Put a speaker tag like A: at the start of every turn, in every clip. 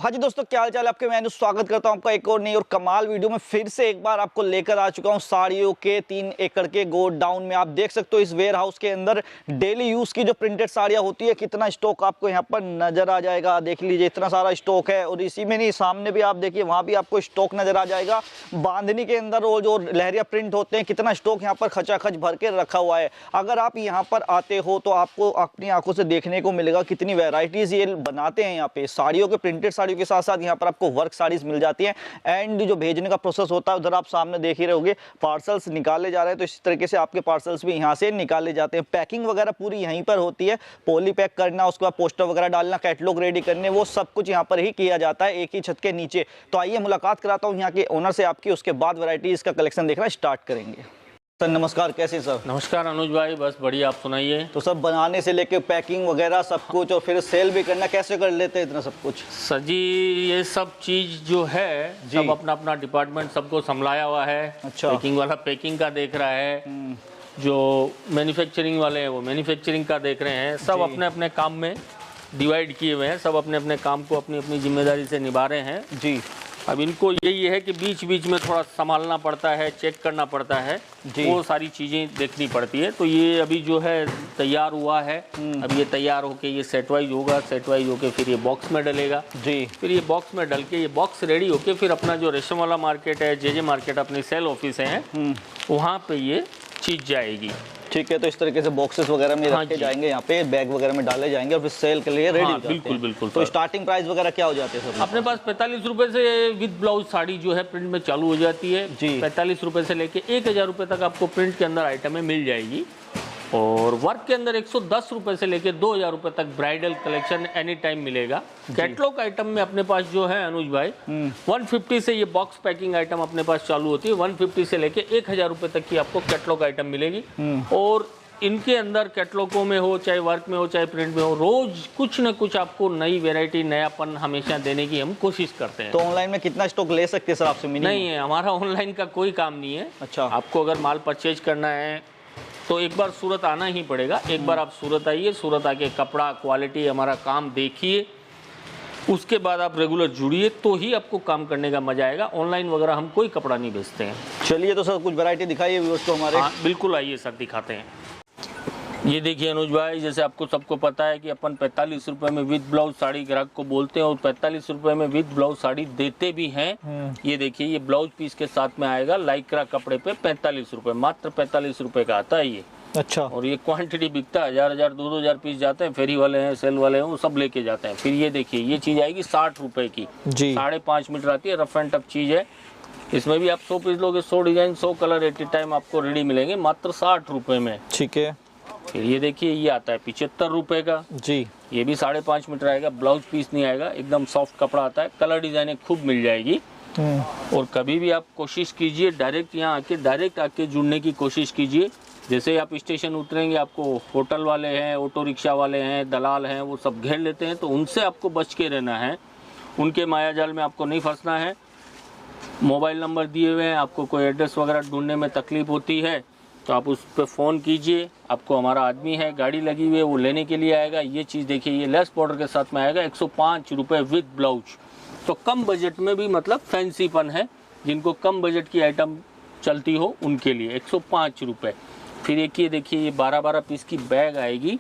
A: हाँ जी दोस्तों, क्या हाल चाल है आपके। मैं स्वागत करता हूं आपका एक और नई और कमाल वीडियो में। फिर से एक बार आपको लेकर आ चुका हूं साड़ियों के 3 एकड़ के गोडाउन में। आप देख सकते हो इस वेयर हाउस के अंदर डेली यूज की जो प्रिंटेड साड़ियां होती है, कितना स्टॉक आपको यहां पर नजर आ जाएगा। देख लीजिए इतना सारा स्टॉक है, और इसी में नहीं, सामने भी आप देखिए, वहां भी आपको स्टॉक नजर आ जाएगा। बांधनी के अंदर वो जो लहरिया प्रिंट होते हैं, कितना स्टॉक यहाँ पर खचाखच भर के रखा हुआ है। अगर आप यहाँ पर आते हो तो आपको अपनी आंखों से देखने को मिलेगा कितनी वेराइटीज ये बनाते हैं यहाँ पे। साड़ियों के, प्रिंटेड साड़ियों के साथ साथ यहाँ पर आपको वर्क साड़ीज मिल जाती हैं। एंड जो भेजने का प्रोसेस होता है, उधर आप सामने देख ही रहोगे पार्सल्स निकाले जा रहे हैं, तो इस तरीके से आपके पार्सल्स भी यहाँ से निकाले जाते हैं। पैकिंग वगैरह पूरी यहीं पर होती है। पॉली पैक करना, उसके बाद पोस्टर वगैरह डालना, कैटलॉग रेडी करने, वो सब कुछ यहाँ पर ही किया जाता है, एक ही छत के नीचे। तो आइए मुलाकात कराता हूँ यहाँ के ओनर से आपकी, उसके बाद वैरायटीज का कलेक्शन देखना स्टार्ट करेंगे। सर नमस्कार, कैसे सर?
B: नमस्कार अनुज भाई, बस बढ़िया, आप सुनाइए।
A: तो सब बनाने से लेके पैकिंग वगैरह सब कुछ, और फिर सेल भी करना, कैसे कर लेते हैं इतना सब कुछ?
B: सर जी, ये सब चीज़ जो है सब अपना अपना डिपार्टमेंट सबको संभलाया हुआ है।
A: अच्छा।
B: पैकिंग वाला पैकिंग का देख रहा है, जो मैन्युफैक्चरिंग वाले हैं वो मैन्युफैक्चरिंग का देख रहे हैं। सब अपने अपने काम में डिवाइड किए हुए हैं, सब अपने अपने काम को अपनी अपनी जिम्मेदारी से निभा रहे हैं
A: जी।
B: अब इनको यही है कि बीच बीच में थोड़ा संभालना पड़ता है, चेक करना पड़ता है, वो सारी चीज़ें देखनी पड़ती है। तो ये अभी जो है तैयार हुआ है, अब ये तैयार होके ये सेट वाइज होगा, सेट वाइज होके फिर ये बॉक्स में डलेगा जी। फिर ये बॉक्स में डल के ये बॉक्स रेडी होके फिर अपना जो रेशम वाला मार्केट है, जे मार्केट, अपनी सेल ऑफिस है, वहाँ पे ये चीज़ जाएगी।
A: ठीक है, तो इस तरीके से बॉक्सेस वगैरह में रखे जाएंगे, यहाँ पे बैग वगैरह में डाले जाएंगे और फिर सेल के लिए रेडी हो जाते हैं।
B: बिल्कुल बिल्कुल।
A: तो स्टार्टिंग प्राइस वगैरह क्या हो जाते हैं सर?
B: अपने पास 45 रुपए से विद ब्लाउज साड़ी जो है प्रिंट में चालू हो जाती है जी। 45 रुपए से लेके 1000 रुपए तक आपको प्रिंट के अंदर आइटमें मिल जाएगी। और वर्क के अंदर 110 रुपए से लेके 2000 रुपए तक ब्राइडल कलेक्शन एनी टाइम मिलेगा। कैटलॉग आइटम में अपने पास जो है अनुज भाई 150 से ये बॉक्स पैकिंग आइटम अपने पास चालू होती है। 150 से लेके 1000 रुपए तक की आपको कैटलॉग आइटम मिलेगी। और इनके अंदर कैटलॉगों में हो, चाहे वर्क में हो, चाहे प्रिंट में हो, रोज कुछ न कुछ आपको नई वैरायटी, नयापन हमेशा देने की हम कोशिश करते हैं।
A: तो ऑनलाइन में कितना स्टॉक ले सकते हैं सर आपसे?
B: नहीं है, हमारा ऑनलाइन का कोई काम नहीं है। अच्छा। आपको अगर माल परचेज करना है तो एक बार सूरत आना ही पड़ेगा। एक बार आप सूरत आइए, सूरत आके कपड़ा, क्वालिटी, हमारा काम देखिए, उसके बाद आप रेगुलर जुड़िए, तो ही आपको काम करने का मजा आएगा। ऑनलाइन वगैरह हम कोई कपड़ा नहीं बेचते हैं।
A: चलिए तो सर कुछ वैरायटी दिखाइए व्यूअर्स को हमारे।
B: हाँ बिल्कुल, आइए सर दिखाते हैं। ये देखिए अनुज भाई, जैसे आपको सबको पता है कि अपन 45 रुपए में विद ब्लाउज साड़ी ग्राहक को बोलते हैं, और 45 रुपए में विद ब्लाउज साड़ी देते भी हैं। ये देखिए, ये ब्लाउज पीस के साथ में आएगा लाइक्रा कपड़े पे 45 रुपए, मात्र 45 रुपए का आता है ये। अच्छा। और ये क्वांटिटी बिकता है, 1000 2000 पीस जाते हैं। फेरी वाले हैं, सेल वाले हैं, वो सब लेके जाते हैं। फिर ये देखिए, ये चीज आएगी 60 रुपए की, 5.5 मीटर आती है, रफ एंड टफ चीज है। इसमें भी आप 100 पीस लोगे, 100 design, 100 colour at a time आपको रेडी मिलेंगे, मात्र 60 रुपए में। ठीक है। फिर ये देखिए, ये आता है 75 रुपए का जी। ये भी 5.5 मीटर आएगा, ब्लाउज पीस नहीं आएगा, एकदम सॉफ्ट कपड़ा आता है, कलर डिजाइने खूब मिल जाएगी। और कभी भी आप कोशिश कीजिए डायरेक्ट यहाँ आके, डायरेक्ट आके जुड़ने की कोशिश कीजिए। जैसे आप स्टेशन उतरेंगे, आपको होटल वाले हैं, ऑटो रिक्शा वाले हैं, दलाल हैं, वो सब घेर लेते हैं, तो उनसे आपको बच के रहना है। उनके मायाजाल में आपको नहीं फंसना है। मोबाइल नंबर दिए हुए हैं, आपको कोई एड्रेस वगैरह ढूंढने में तकलीफ होती है तो आप उस पर फ़ोन कीजिए, आपको हमारा आदमी है, गाड़ी लगी हुई है, वो लेने के लिए आएगा। ये चीज़ देखिए, ये लेस बॉर्डर के साथ में आएगा, 105 रुपये विद ब्लाउज। तो कम बजट में भी मतलब फैंसीपन है, जिनको कम बजट की आइटम चलती हो उनके लिए 105 रुपये। फिर एक ये देखिए, ये 12-12 पीस की बैग आएगी,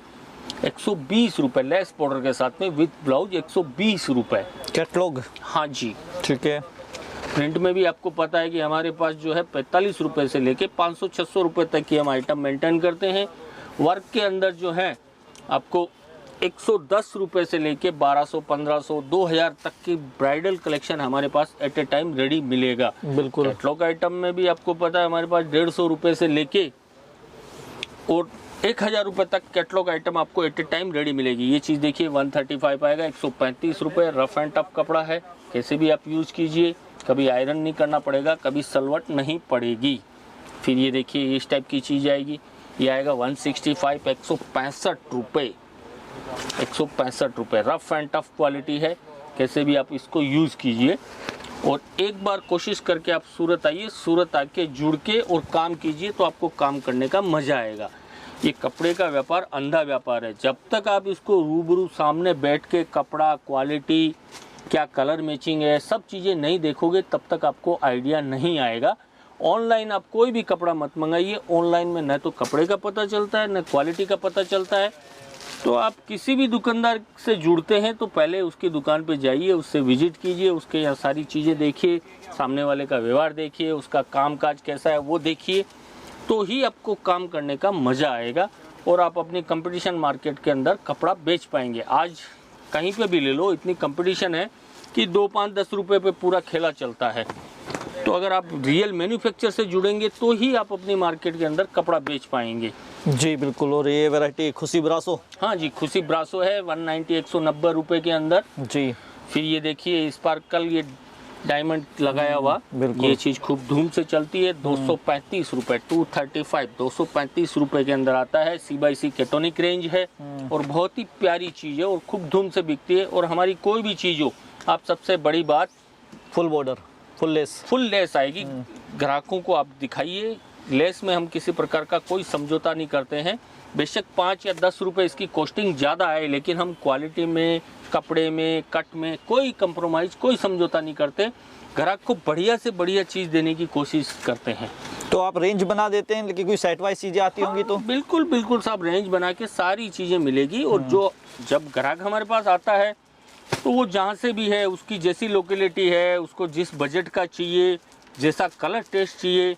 B: 120 रुपये, लेस बॉर्डर के साथ में विद ब्लाउज 120 रुपये। कैटलॉग? हाँ जी। ठीक है। प्रिंट में भी आपको पता है कि हमारे पास जो है 45 रुपए से लेके 500-600 रुपए तक की हम आइटम मेंटेन करते हैं। वर्क के अंदर जो है आपको 110 रुपए से लेके 1200, 1500, 2000 तक की ब्राइडल कलेक्शन हमारे पास एट ए टाइम रेडी मिलेगा। बिल्कुल। कैटलॉग आइटम में भी आपको पता है हमारे पास 150 रुपए से लेके और 1000 रुपए तक कैटलॉग आइटम आपको एट ए टाइम रेडी मिलेगी। ये चीज़ देखिए 135 आएगा, 135 रुपये, रफ एंड टफ कपड़ा है, कैसे भी आप यूज़ कीजिए, कभी आयरन नहीं करना पड़ेगा, कभी सलवट नहीं पड़ेगी। फिर ये देखिए, इस टाइप की चीज़ आएगी, ये आएगा 165, 165 रुपये, 165 रुपये, रफ एंड टफ क्वालिटी है, कैसे भी आप इसको यूज़ कीजिए। और एक बार कोशिश करके आप सूरत आइए, सूरत आके जुड़ के और काम कीजिए, तो आपको काम करने का मज़ा आएगा। ये कपड़े का व्यापार अंधा व्यापार है, जब तक आप इसको रूबरू सामने बैठ के कपड़ा, क्वालिटी, क्या कलर मैचिंग है, सब चीज़ें नहीं देखोगे तब तक आपको आइडिया नहीं आएगा। ऑनलाइन आप कोई भी कपड़ा मत मंगाइए, ऑनलाइन में न तो कपड़े का पता चलता है न क्वालिटी का पता चलता है। तो आप किसी भी दुकानदार से जुड़ते हैं तो पहले उसकी दुकान पे जाइए, उससे विजिट कीजिए, उसके यहाँ सारी चीज़ें देखिए, सामने वाले का व्यवहार देखिए, उसका कामकाज कैसा है वो देखिए, तो ही आपको काम करने का मज़ा आएगा और आप अपनी कंपटीशन मार्केट के अंदर कपड़ा बेच पाएंगे। आज कहीं पे भी ले लो, इतनी कंपटीशन है कि 2, 5, 10 रुपये पे पूरा खेला चलता है। तो अगर आप रियल मैन्युफैक्चर से जुड़ेंगे तो ही आप अपनी मार्केट के अंदर कपड़ा बेच पाएंगे।
A: जी बिल्कुल। और ये वैरायटी खुशी ब्रासो?
B: हाँ जी, खुशी ब्रासो है 190 190 रुपये के अंदर
A: जी।
B: फिर ये देखिए स्पार्कल, ये डायमंड लगाया हुआ, ये चीज़ खूब धूम से चलती है। 235 रुपये, 235, 235 रुपये के अंदर आता है। C/C केटोनिक रेंज है और बहुत ही प्यारी चीज़ है और खूब धूम से बिकती है। और हमारी कोई भी चीज़ हो, आप सबसे बड़ी बात
A: फुल बॉर्डर, फुल लेस आएगी।
B: ग्राहकों को आप दिखाइए, लेस में हम किसी प्रकार का कोई समझौता नहीं करते हैं। बेशक 5 या 10 रुपये इसकी कॉस्टिंग ज़्यादा है, लेकिन हम क्वालिटी में, कपड़े में, कट में कोई कंप्रोमाइज़, कोई समझौता नहीं करते। ग्राहक को बढ़िया से बढ़िया चीज़ देने की कोशिश करते हैं।
A: तो आप रेंज बना देते हैं, लेकिन कोई सेट वाइज चीज़ें आती होंगी तो?
B: बिल्कुल बिल्कुल साहब, रेंज बना के सारी चीज़ें मिलेगी। और जो जब ग्राहक हमारे पास आता है तो वो जहाँ से भी है, उसकी जैसी लोकेलिटी है, उसको जिस बजट का चाहिए, जैसा कलर टेस्ट चाहिए,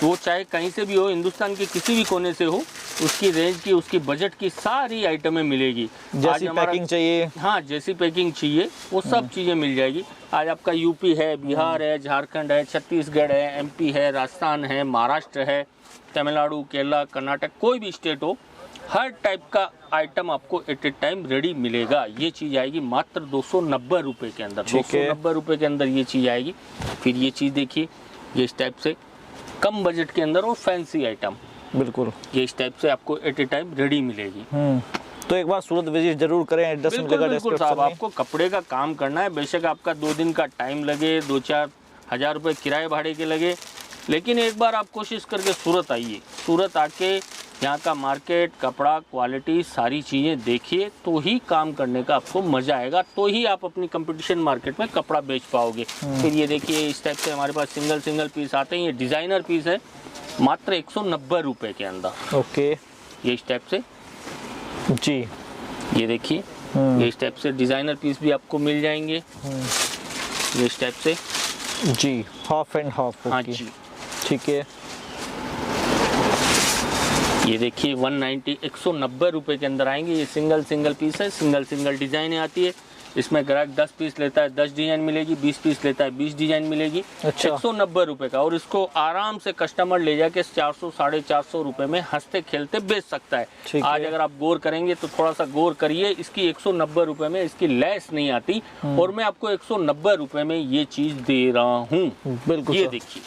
B: वो चाहे कहीं से भी हो, हिंदुस्तान के किसी भी कोने से हो, उसकी रेंज की, उसकी बजट की सारी आइटमें मिलेगी।
A: जैसी पैकिंग चाहिए,
B: हाँ जैसी पैकिंग चाहिए वो सब चीज़ें मिल जाएगी। आज आपका यूपी है, बिहार है, झारखंड है, छत्तीसगढ़ है, MP है, राजस्थान है, महाराष्ट्र है, तमिलनाडु, केरला, कर्नाटक, कोई भी स्टेट हो, हर टाइप का आइटम आपको एट ए टाइम रेडी मिलेगा। ये चीज़ आएगी मात्र 290 रुपये के अंदर। 290 रुपये के अंदर ये चीज़ आएगी। फिर ये चीज़ देखिए, ये इस टाइप से कम बजट के अंदर और फैंसी आइटम,
A: बिल्कुल
B: ये इस टाइप से आपको एट ए टाइम रेडी मिलेगी।
A: तो एक बार सूरत विजिट जरूर करें, एड्रेस मिलेगा
B: बिल्कुल साहब, आपको कपड़े का काम करना है, बेशक आपका 2 दिन का टाइम लगे, 2-4 हज़ार रुपये किराए भाड़े के लगे, लेकिन एक बार आप कोशिश करके सूरत आइए। सूरत आके यहाँ का मार्केट, कपड़ा, क्वालिटी, सारी चीज़ें देखिए, तो ही काम करने का आपको मज़ा आएगा, तो ही आप अपनी कंपटीशन मार्केट में कपड़ा बेच पाओगे। फिर ये देखिए, इस टाइप से हमारे पास सिंगल पीस आते हैं। ये डिज़ाइनर पीस है मात्र 190 रुपये के अंदर।
A: ओके,
B: ये इस टाइप से
A: जी,
B: ये देखिए, ये इस टाइप से डिज़ाइनर पीस भी आपको मिल जाएंगे। ये इस टाइप से
A: जी, हाफ एंड हाफ।
B: हाँ जी,
A: ठीक है।
B: ये देखिए 190 190 रुपये के अंदर आएंगे। ये सिंगल पीस है, सिंगल डिज़ाइनें आती है। इसमें ग्राहक 10 पीस लेता है 10 डिजाइन मिलेगी, 20 पीस लेता है 20 डिजाइन मिलेगी।
A: अच्छा।
B: 190 रुपये का, और इसको आराम से कस्टमर ले जाके 400 450 रुपये में हंसते खेलते बेच सकता है। आज अगर आप गौर करेंगे तो थोड़ा सा गौर करिए, इसकी 190 रुपये में इसकी लेस नहीं आती, और मैं आपको 190 रुपये में ये चीज दे रहा हूँ। बिल्कुल, ये देखिए,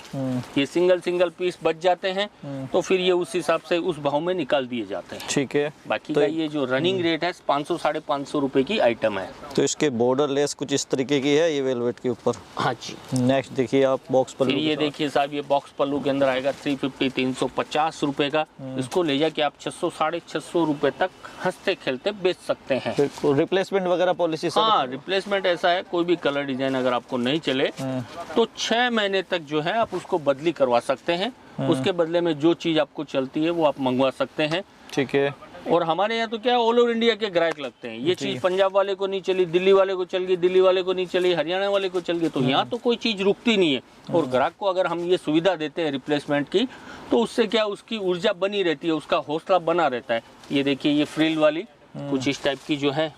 B: ये सिंगल पीस बच जाते हैं तो फिर ये उस हिसाब से उस भाव में निकाल दिए जाते हैं।
A: ठीक है।
B: बाकी का ये जो रनिंग रेट है 500 550 रुपये की आइटम है।
A: तो इसके बॉर्डर लेस कुछ इस तरीके की है ये वेलवेट के ऊपर।
B: हाँ जी।
A: नेक्स्ट देखिए आप बॉक्स पल्लू।
B: ये देखिए साहब, ये बॉक्स पल्लू के अंदर आएगा 350 350 रुपए का। इसको ले जाके आप 600 650 रुपए तक हंसते खेलते बेच सकते हैं।
A: रिप्लेसमेंट वगैरह पॉलिसी?
B: हाँ, रिप्लेसमेंट ऐसा है, कोई भी कलर डिजाइन अगर आपको नहीं चले तो 6 महीने तक जो है आप उसको बदली करवा सकते हैं। उसके बदले में जो चीज आपको चलती है वो आप मंगवा सकते हैं।
A: ठीक है।
B: और हमारे यहाँ तो क्या है, ऑल ओवर इंडिया के ग्राहक लगते हैं। ये चीज पंजाब वाले को नहीं चली, दिल्ली वाले को चल गई, दिल्ली वाले को नहीं चली, हरियाणा वाले को चल गई, तो यहाँ तो कोई चीज रुकती नहीं है। और ग्राहक को अगर हम ये सुविधा देते हैं रिप्लेसमेंट की, तो उससे क्या उसकी ऊर्जा बनी रहती है, उसका हौसला बना रहता है। ये देखिए, ये फ्रिल वाली कुछ इस टाइप की जो है,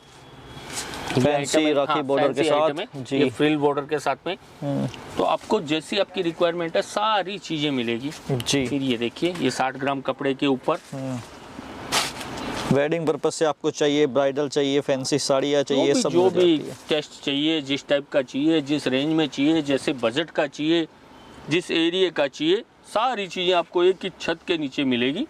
A: फैंसी राखी बॉर्डर के साथ जी,
B: ये फ्रिल बॉर्डर के साथ में। तो आपको जैसी आपकी रिक्वायरमेंट है सारी चीजें मिलेगी जी। फिर ये देखिए, ये 60 ग्राम कपड़े के ऊपर
A: वेडिंग पर्पस से आपको चाहिए, ब्राइडल चाहिए, फैंसी साड़ियाँ चाहिए, सब
B: जो भी टेस्ट चाहिए, जिस टाइप का चाहिए, जिस रेंज में चाहिए, जैसे बजट का चाहिए, जिस एरिया का चाहिए, सारी चीज़ें आपको एक ही छत के नीचे मिलेगी।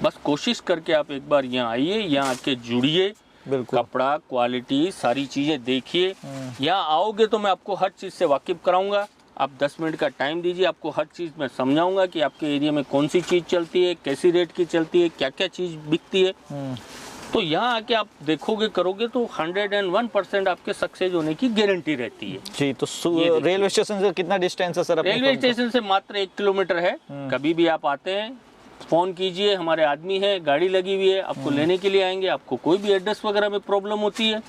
B: बस कोशिश करके आप एक बार यहाँ आइए, यहाँ आके जुड़िए, कपड़ा, क्वालिटी, सारी चीज़ें देखिए। यहाँ आओगे तो मैं आपको हर चीज़ से वाकिफ कराऊंगा। आप 10 मिनट का टाइम दीजिए, आपको हर चीज़ मैं समझाऊंगा कि आपके एरिया में कौन सी चीज़ चलती है, कैसी रेट की चलती है, क्या क्या चीज़ बिकती है। तो यहाँ आके आप देखोगे करोगे तो 101% आपके सक्सेस होने की गारंटी रहती है
A: जी। तो
B: ये देखिए।
A: रेलवे स्टेशन से कितना डिस्टेंस है सर अपने
B: रेलवे
A: firm का?
B: स्टेशन से मात्र 1 किलोमीटर है। कभी भी आप आते हैं फोन कीजिए, हमारे आदमी है, गाड़ी लगी हुई है, आपको लेने के लिए आएंगे। आपको कोई भी एड्रेस वगैरह में प्रॉब्लम होती है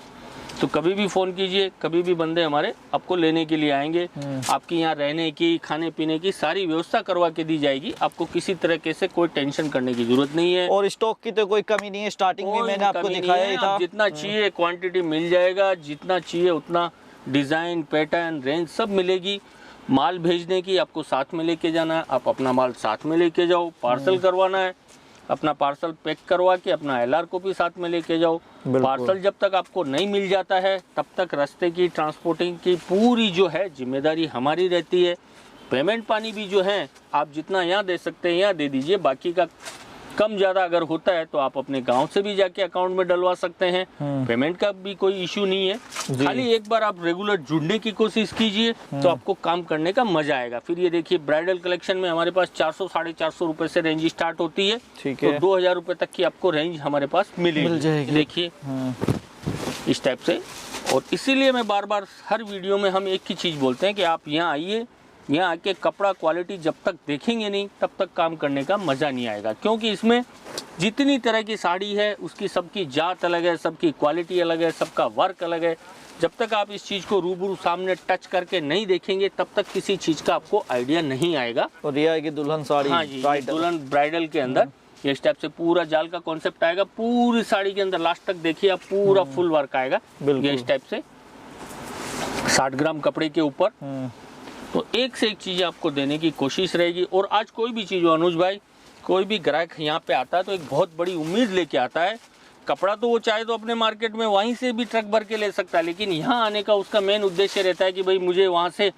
B: तो कभी भी फोन कीजिए, कभी भी बंदे हमारे आपको लेने के लिए आएंगे। आपकी यहाँ रहने की, खाने पीने की सारी व्यवस्था करवा के दी जाएगी। आपको किसी तरह से कोई टेंशन करने की जरूरत नहीं है।
A: और स्टॉक की तो कोई कमी नहीं है, स्टार्टिंग में मैंने आपको दिखाया ही था।
B: जितना चाहिए क्वांटिटी मिल जाएगा, जितना चाहिए उतना डिजाइन, पैटर्न, रेंज सब मिलेगी। माल भेजने की आपको साथ में लेके जाना है, आप अपना माल साथ में लेके जाओ। पार्सल करवाना है, अपना पार्सल पैक करवा के अपना LR कॉपी साथ में लेके जाओ। पार्सल जब तक आपको नहीं मिल जाता है तब तक रास्ते की ट्रांसपोर्टिंग की पूरी जो है जिम्मेदारी हमारी रहती है। पेमेंट पानी भी जो है आप जितना यहाँ दे सकते हैं यहाँ दे दीजिए, बाकी का कम ज़्यादा अगर होता है तो आप अपने गांव से भी जाके अकाउंट में डलवा सकते हैं। पेमेंट का भी कोई इश्यू नहीं है। खाली एक बार आप रेगुलर जुड़ने की कोशिश कीजिए तो आपको काम करने का मजा आएगा। फिर ये देखिए ब्राइडल कलेक्शन में हमारे पास 400-450 रुपए से रेंज स्टार्ट होती है।
A: ठीक
B: तो
A: है।
B: 2000 रुपए तक की आपको रेंज हमारे पास मिल जाएगी। देखिए इस टाइप से। और इसीलिए मैं बार बार हर वीडियो में हम एक ही चीज़ बोलते हैं कि आप यहाँ आइए, यहाँ आके कपड़ा क्वालिटी जब तक देखेंगे नहीं तब तक काम करने का मज़ा नहीं आएगा। क्योंकि इसमें जितनी तरह की साड़ी है उसकी सबकी जात अलग है, सबकी क्वालिटी अलग है, सबका वर्क अलग है। जब तक आप इस चीज़ को रूबरू सामने टच करके नहीं देखेंगे तब तक किसी चीज़ का आपको आइडिया नहीं आएगा।
A: और ये आएगी दुल्हन साड़ी।
B: हाँ जी,
A: ब्राइडल।
B: दुल्हन ब्राइडल के अंदर ये स्टेप से पूरा जाल का कॉन्सेप्ट आएगा। पूरी साड़ी के अंदर लास्ट तक देखिए आप पूरा फुल वर्क आएगा। ये स्टेप से 60 ग्राम कपड़े के ऊपर। तो एक से एक चीज़ें आपको देने की कोशिश रहेगी। और आज कोई भी चीज़ हो अनुज भाई, कोई भी ग्राहक यहाँ पे आता है तो एक बहुत बड़ी उम्मीद लेके आता है। कपड़ा तो वो चाहे तो अपने मार्केट में वहीं से भी ट्रक भर के ले सकता है, लेकिन यहाँ आने का उसका मेन उद्देश्य रहता है कि भाई मुझे वहाँ से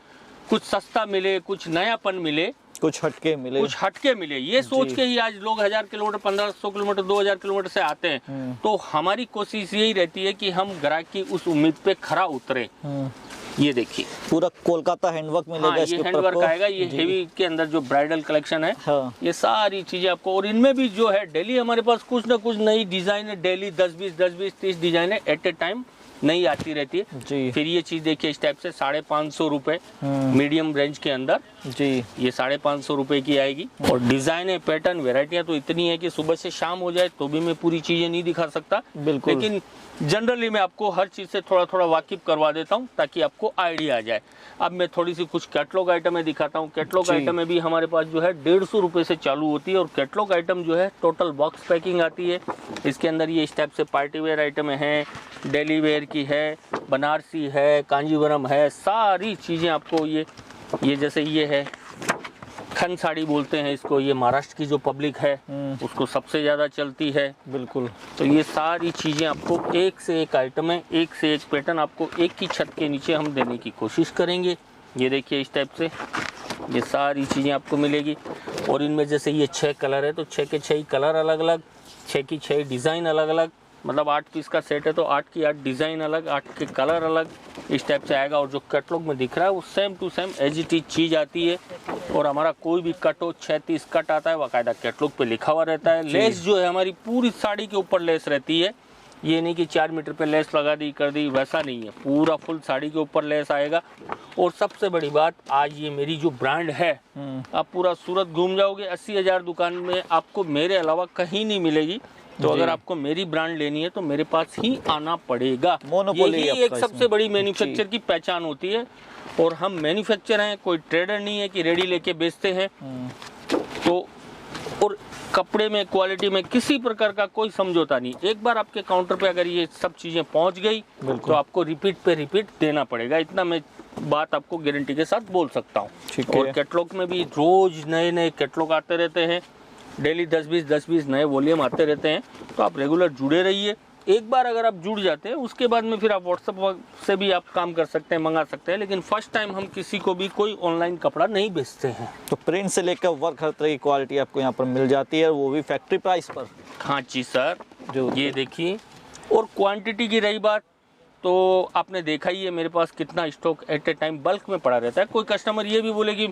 B: कुछ सस्ता मिले, कुछ नयापन मिले,
A: कुछ हटके मिले,
B: कुछ हटके मिले। ये सोच के ही आज लोग 1000 किलोमीटर, 1500 किलोमीटर, 2000 किलोमीटर से आते हैं। तो हमारी कोशिश यही रहती है कि हम ग्राहक की उस उम्मीद पे खरा उतरे। ये देखिए
A: पूरा कोलकाता हैंडवर्क मिलेगा।
B: हाँ, ये हैंडवर्क आएगा। ये हेवी के अंदर जो ब्राइडल कलेक्शन है।
A: हाँ।
B: ये सारी चीजें आपको, और इनमें भी जो है डेली हमारे पास कुछ ना कुछ नई डिजाइन है। डेली 10-20 30 डिजाइन है एट ए टाइम नई आती रहती है
A: जी।
B: फिर ये चीज देखिए इस टाइप से 550 रुपए मीडियम रेंज के अंदर
A: जी।
B: ये 550 रुपए की आएगी। और डिजाइन है, पैटर्न, वेराइटियां तो इतनी है कि सुबह से शाम हो जाए तो भी मैं पूरी चीजें नहीं दिखा सकता।
A: बिल्कुल।
B: लेकिन जनरली मैं आपको हर चीज से थोड़ा थोड़ा वाकिफ करवा देता हूँ ताकि आपको आइडिया आ जाए। अब मैं थोड़ी सी कुछ कैटलॉग आइटम दिखाता हूँ। कैटलॉग आइटम में भी हमारे पास जो है 150 रुपए से चालू होती है। और कैटलॉग आइटम जो है टोटल बॉक्स पैकिंग आती है। इसके अंदर ये इस टाइप से पार्टी वेयर आइटम है, डेली वेयर की है, बनारसी है, कांजीवरम है, सारी चीजें आपको ये जैसे ये है खन साड़ी बोलते हैं इसको। ये महाराष्ट्र की जो पब्लिक है उसको सबसे ज़्यादा चलती है।
A: बिल्कुल।
B: तो ये सारी चीज़ें आपको एक से एक आइटम है, एक से एक पैटर्न आपको एक ही छत के नीचे हम देने की कोशिश करेंगे। ये देखिए इस टाइप से ये सारी चीज़ें आपको मिलेगी। और इनमें जैसे ये 6 कलर है तो 6 के 6 कलर अलग अलग, 6 की 6 डिज़ाइन अलग अलग। मतलब 8 पीस का सेट है तो 8 की 8 डिज़ाइन अलग, 8 के कलर अलग, इस टाइप से आएगा। और जो कैटलॉग में दिख रहा है वो same to same as it is चीज़ आती है। और हमारा कोई भी कट हो 36 कट आता है, बाकायदा कैटलॉग पे लिखा हुआ रहता है। लेस जो है हमारी पूरी साड़ी के ऊपर लेस रहती है। ये नहीं कि 4 मीटर पे लेस लगा दी कर दी, वैसा नहीं है। पूरा फुल साड़ी के ऊपर लेस आएगा। और सबसे बड़ी बात, आज ये मेरी जो ब्रांड है आप पूरा सूरत घूम जाओगे, 80,000 दुकान में आपको मेरे अलावा कहीं नहीं मिलेगी। तो अगर आपको मेरी ब्रांड लेनी है तो मेरे पास ही आना पड़ेगा।
A: मोनोपोली
B: यही एक सबसे बड़ी मैन्युफैक्चर की पहचान होती है। और हम मैन्युफैक्चर हैं, कोई ट्रेडर नहीं है कि रेडी लेके बेचते हैं। तो और कपड़े में, क्वालिटी में किसी प्रकार का कोई समझौता नहीं। एक बार आपके काउंटर पे अगर ये सब चीजें पहुंच गई तो आपको रिपीट पे रिपीट देना पड़ेगा। इतना मैं बात आपको गारंटी के साथ बोल सकता हूँ। और कैटलॉग में भी रोज नए नए कैटलॉग आते रहते हैं। डेली 10-20 नए वॉल्यूम आते रहते हैं। तो आप रेगुलर जुड़े रहिए। एक बार अगर आप जुड़ जाते हैं उसके बाद में फिर आप व्हाट्सएप से भी आप काम कर सकते हैं, मंगा सकते हैं। लेकिन फर्स्ट टाइम हम किसी को भी कोई ऑनलाइन कपड़ा नहीं बेचते हैं।
A: तो प्रिंट से लेकर वर्क हर तरह की क्वालिटी आपको यहाँ पर मिल जाती है, वो भी फैक्ट्री प्राइस पर।
B: हाँ जी सर,
A: जो
B: ये देखिए। और क्वांटिटी की रही बात तो आपने देखा ही है मेरे पास कितना stock at a time bulk में पड़ा रहता है। कोई कस्टमर ये भी बोले कि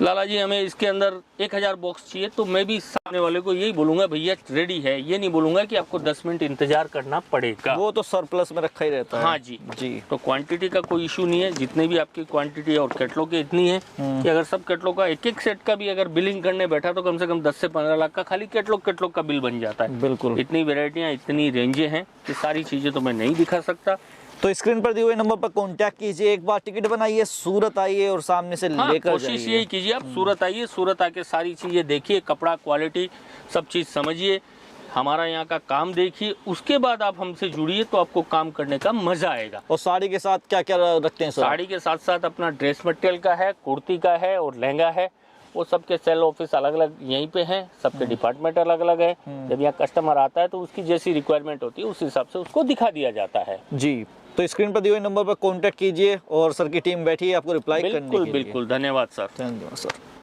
B: लाला जी हमें इसके अंदर 1000 बॉक्स चाहिए, तो मैं भी सामने वाले को यही बोलूंगा भैया रेडी है, ये नहीं बोलूंगा कि आपको 10 मिनट इंतजार करना पड़ेगा।
A: वो तो सरप्लस में रखा ही रहता है।
B: हाँ जी
A: जी।
B: तो क्वांटिटी का कोई इशू नहीं है, जितने भी आपकी क्वांटिटी है और कैटलॉग की इतनी है कि अगर सब कैटलॉग का एक एक सेट का भी अगर बिलिंग करने बैठा तो कम से कम 10 से 15 लाख का खाली कैटलॉग का बिल बन जाता है।
A: बिल्कुल।
B: इतनी वेराइटियाँ, इतनी रेंजें हैं कि सारी चीजें तो मैं नहीं दिखा सकता।
A: तो स्क्रीन पर दिए हुए नंबर पर कांटेक्ट कीजिए, एक बार टिकट बनाइए, सूरत आइए और सामने से
B: हाँ,
A: लेकर
B: कोशिश
A: जाइए।
B: यही कीजिए आप सूरत आइए, सूरत आके सारी चीजें देखिए, कपड़ा क्वालिटी सब चीज समझिए, हमारा यहाँ का काम देखिए, उसके बाद आप हमसे जुड़िए तो आपको काम करने का मजा आएगा।
A: और साड़ी के साथ क्या क्या रखते हैं सर?
B: साड़ी के साथ साथ अपना ड्रेस मटेरियल का है, कुर्ती का है और लहंगा है। वो सबके सेल ऑफिस अलग अलग यहीं पे हैं, सबके डिपार्टमेंट अलग अलग है। जब यहाँ कस्टमर आता है तो उसकी जैसी रिक्वायरमेंट होती है उस हिसाब से उसको दिखा दिया जाता है।
A: जी। तो स्क्रीन पर दिए हुए नंबर पर कांटेक्ट कीजिए और सर की टीम बैठी है आपको रिप्लाई करने के लिए।
B: बिल्कुल बिल्कुल, धन्यवाद सर।
A: धन्यवाद सर।